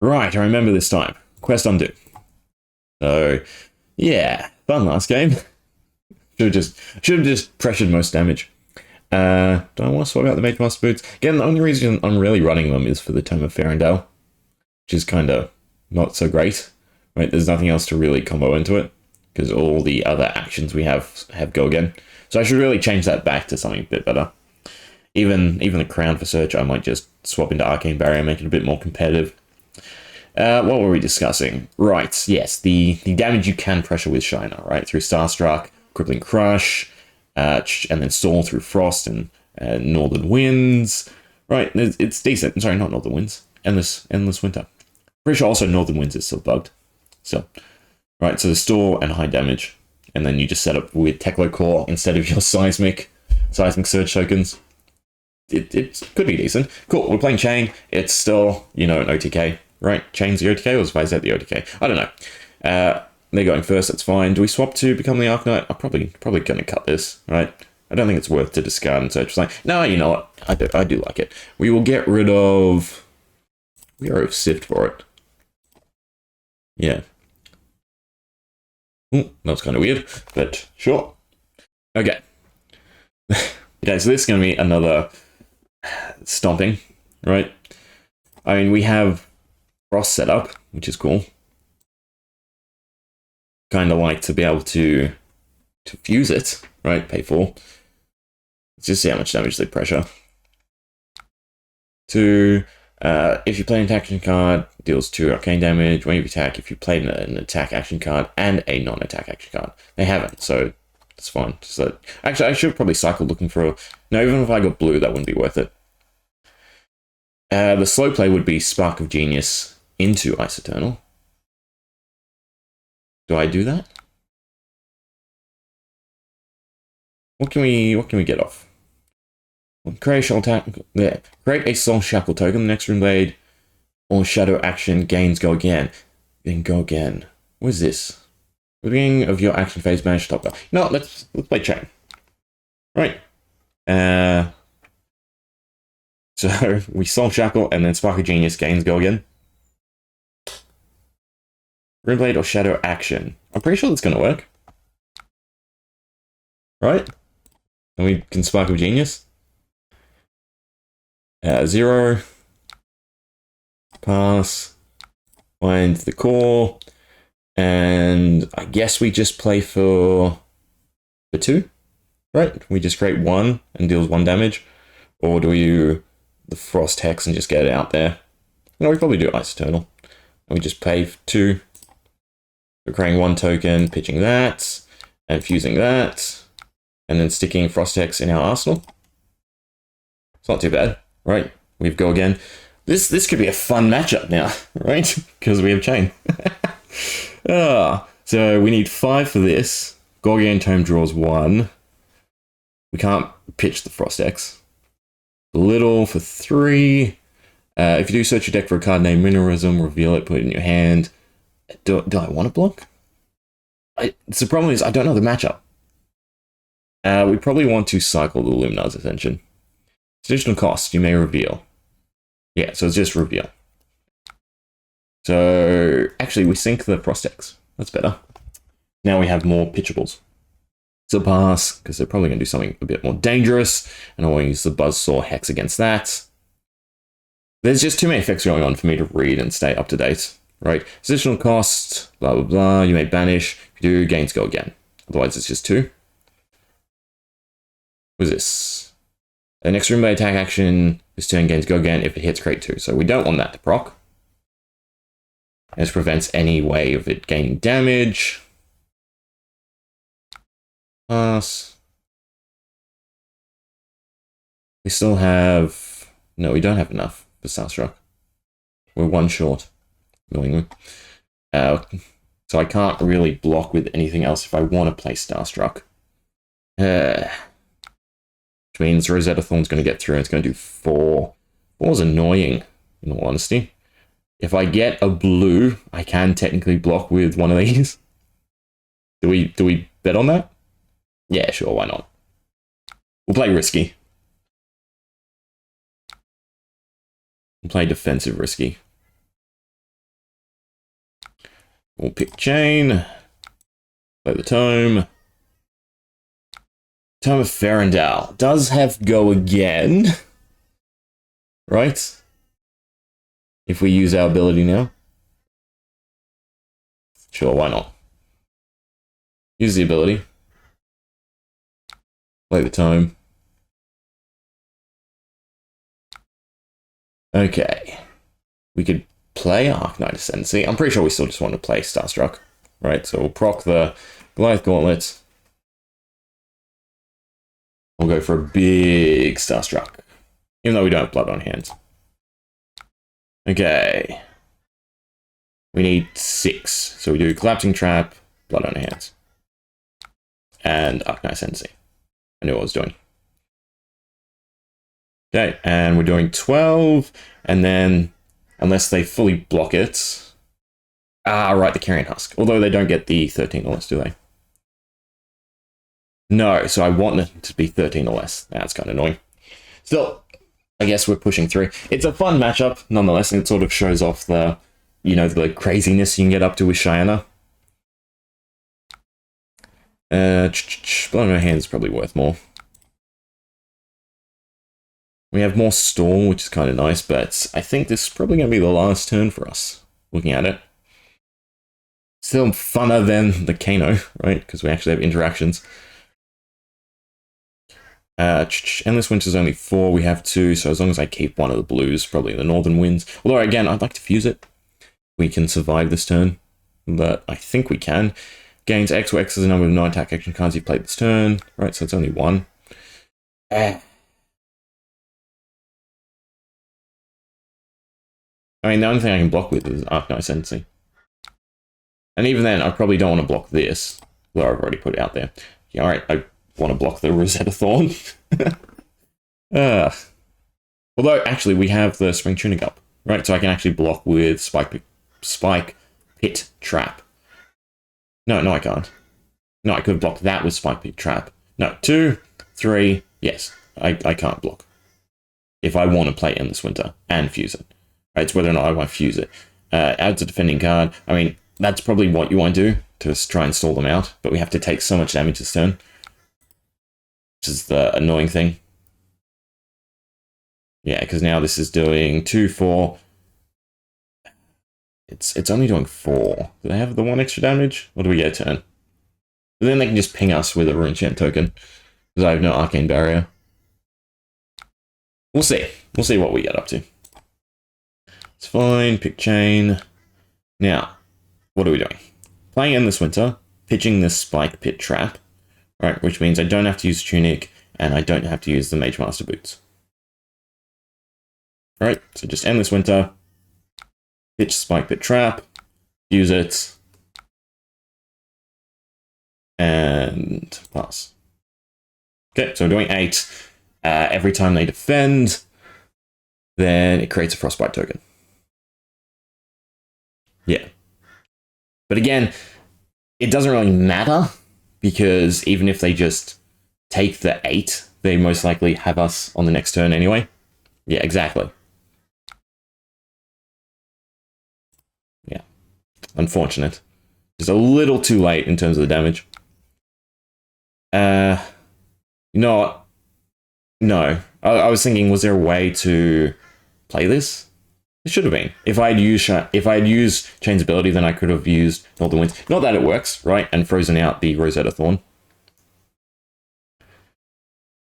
Right, I remember this time. Quest undo. So, yeah, fun last game. Should have just pressured most damage. Do I want to swap out the Mage Master Boots? Again, the only reason I'm really running them is for the Tome of Ferendale, which is kind of not so great. Right, there's nothing else to really combo into it, because all the other actions we have go again. So I should really change that back to something a bit better. Even the Crown for Search, I might just swap into Arcane Barrier, make it a bit more competitive. What were we discussing? Right, yes, the damage you can pressure with Shiyana, right? Through Starstruck, Crippling Crush, and then Stall through Frost and Northern Winds. Right, it's decent. Sorry, not Northern Winds. Endless Winter. Pretty sure also Northern Winds is still bugged. So, right, so the Stall and high damage. And then you just set up with Teklo Core instead of your Seismic Surge tokens. It could be decent. Cool, we're playing Chane. It's still, an OTK. Right, Chane's the OTK, or is FaZ the OTK? I don't know. They're going first, that's fine. Do we swap to become the Arcanite? I'm probably going to cut this, right? I don't think it's worth to discard and search. Like, no, you know what? I do like it. We will get rid of... We are Sift for it. Yeah. Ooh, that was kind of weird, but sure. Okay. Okay, so this is going to be another stomping, right? I mean, we have Frost set up, which is cool. Kind of like to be able to fuse it, right? Pay 4. Let's just see how much damage they pressure. 2. If you play an attack action card, deals 2 arcane damage. When you attack, if you play an attack action card and a non-attack action card. They haven't, so it's fine. So, actually, I should probably cycle looking for a... No, even if I got blue, that wouldn't be worth it. The slow play would be Spark of Genius into Ice Eternal. Do I do that? What can we get off? Create a Soul Shackle token. The next Rune Blade or Shadow action gains go again. Then go again. What is this? Beginning of your action phase, manage top. No, let's play Chane. Right. So we Soul Shackle and then Spark of Genius gains go again. Rune Blade or Shadow action. I'm pretty sure that's going to work. Right? And we can Spark of Genius. 0. Pass. Find the core. And I guess we just play for 2. Right? We just create 1 and deals 1 damage. Or do we do the Frost Hex and just get it out there? No, we probably do Ice Eternal. And we just pay 2. We're creating 1 token, pitching that, and fusing that, and then sticking Frost Hex in our arsenal. It's not too bad, right? We go again. This could be a fun matchup now, right? Because we have Chane. So we need 5 for this. Gorgon Tome draws 1. We can't pitch the Frost Hex. Little for 3. If you do search your deck for a card named Mineralism, reveal it, put it in your hand. Do I want to block? The problem is I don't know the matchup. We probably want to cycle the Luminar's Ascension. Additional cost, you may reveal. Yeah, so it's just reveal. So actually we sink the Frost Hex. That's better. Now we have more pitchables. So pass, because they're probably going to do something a bit more dangerous, and I want to use the Buzzsaw Hex against that. There's just too many effects going on for me to read and stay up to date. Right, additional cost, blah blah blah. You may banish. If you do, gains go again. Otherwise, it's just 2. What is this? The next Rune Blade attack action. This turn gains go again. If it hits, create 2. So we don't want that to proc. This prevents any way of it gaining damage. Pass. We still have... No, we don't have enough for Starstruck. We're 1 short. Annoyingly. So I can't really block with anything else if I want to play Starstruck. Which means Rosetta Thorn's going to get through and it's going to do 4. 4's annoying, in all honesty. If I get a blue, I can technically block with one of these. Do we bet on that? Yeah, sure, why not? We'll play risky. We'll play defensive risky. We'll pick Chane. Play the Tome. Tome of Ferendal does have go again. Right? If we use our ability now. Sure, why not? Use the ability. Play the Tome. Okay. We could play Arknight Ascendancy. I'm pretty sure we still just want to play Starstruck. Right, so we'll proc the Goliath Gauntlet. We'll go for a big Starstruck. Even though we don't have blood on hand. Okay. We need 6. So we do Collapsing Trap, blood on hands. And Arknight Ascendancy. I knew what I was doing. Okay, and we're doing 12, and then, unless they fully block it... Ah, right, the Carrion Husk. Although they don't get the 13 or less, do they? No, so I want it to be 13 or less. That's kind of annoying. Still, I guess we're pushing 3. It's a fun matchup, nonetheless, and it sort of shows off the, you know, the craziness you can get up to with Shiyana. Blood on our hands is probably worth more. We have more Storm, which is kind of nice, but I think this is probably going to be the last turn for us, looking at it. Still funner than the Kano, right? Because we actually have interactions. Endless Winter is only 4, we have 2, so as long as I keep one of the blues, probably the Northern Winds. Although, again, I'd like to fuse it. We can survive this turn, but I think we can. Gains X, where X is the number of non-attack action cards you've played this turn, right? So it's only 1. I mean, the only thing I can block with is Arknight Ascendancy. And even then, I probably don't want to block this, where I've already put it out there. Yeah, alright, I want to block the Rosetta Thorn. Although, actually, we have the Spring Tunic up, right? So I can actually block with Spike Pit Trap. No, I can't. No, I could block that with Spike Pit Trap. No, 2, 3, yes, I can't block. If I want to play Endless Winter and fuse it. Right, it's whether or not I want to fuse it. Adds a defending card. I mean, that's probably what you want to do, to try and stall them out, but we have to take so much damage this turn. Which is the annoying thing. Yeah, because now this is doing 2, 4. It's only doing 4. Do they have the 1 extra damage? Or do we get a turn? But then they can just ping us with a Rune Chant token, because I have no Arcane Barrier. We'll see. We'll see what we get up to. It's fine, pick Chane. Now, what are we doing? Playing Endless Winter, pitching this Spike Pit Trap, right, which means I don't have to use Tunic, and I don't have to use the Mage Master Boots. Alright, so just Endless Winter, pitch Spike Pit Trap, use it, and pass. Okay, so we're doing 8. Every time they defend, then it creates a Frostbite token. Yeah. But again, it doesn't really matter, because even if they just take the 8, they most likely have us on the next turn anyway. Yeah, exactly. Yeah. Unfortunate. Just a little too late in terms of the damage. You know what? No. I was thinking, was there a way to play this? It should have been. If I had used Chane's ability, then I could have used Northern Winds. Not that it works, right? And frozen out the Rosetta Thorn.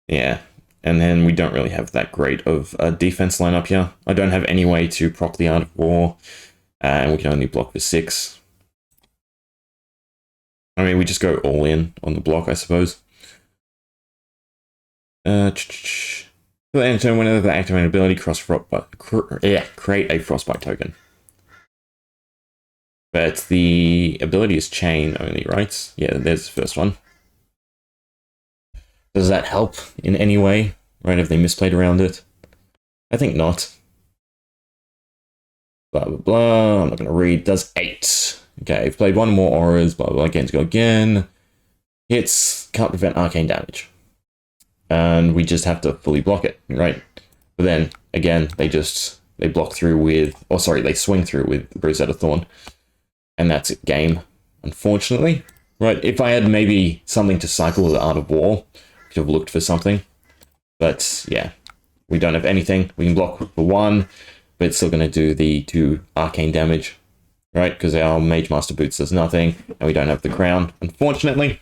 Yeah. And then we don't really have that great of a defense lineup here. I don't have any way to proc the Art of War. And we can only block for 6. I mean, we just go all in on the block, I suppose. For the end of turn, whenever the activated ability create a Frostbite token. But the ability is Chane only, right? Yeah, there's the first one. Does that help in any way? Right, if they misplayed around it? I think not. Blah, blah, blah. I'm not going to read. Does 8. Okay, I've played 1 more auras. Blah, blah, blah. Gains go again. Hits. Can't prevent arcane damage. And we just have to fully block it, right? But then, again, they block through with... Oh, sorry, they swing through with Rosetta Thorn. And that's it, game, unfortunately. Right, if I had maybe something to cycle the Art of War, I could have looked for something. But yeah, we don't have anything. We can block for 1, but it's still going to do the 2 arcane damage, right? Because our Mage Master Boots does nothing, and we don't have the crown, unfortunately.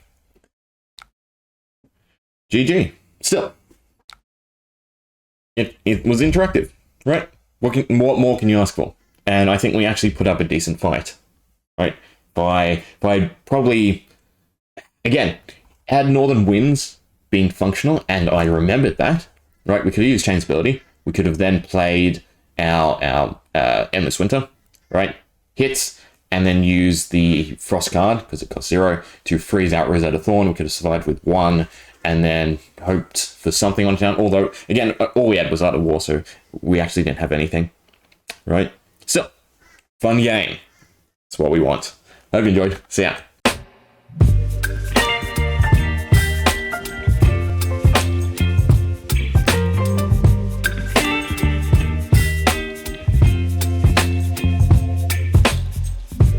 GG. Still, it was interactive, right? What more can you ask for? And I think we actually put up a decent fight, right? By probably, again, had Northern Winds been functional, and I remembered that, right? We could have used Chane's ability. We could have then played our Endless Winter, right? Hits, and then use the Frost card, because it costs 0, to freeze out Rosetta Thorn. We could have survived with 1, and then hoped for something on town. Although, again, all we had was Art of War, so we actually didn't have anything, right? So, fun game. That's what we want. Hope you enjoyed. See ya.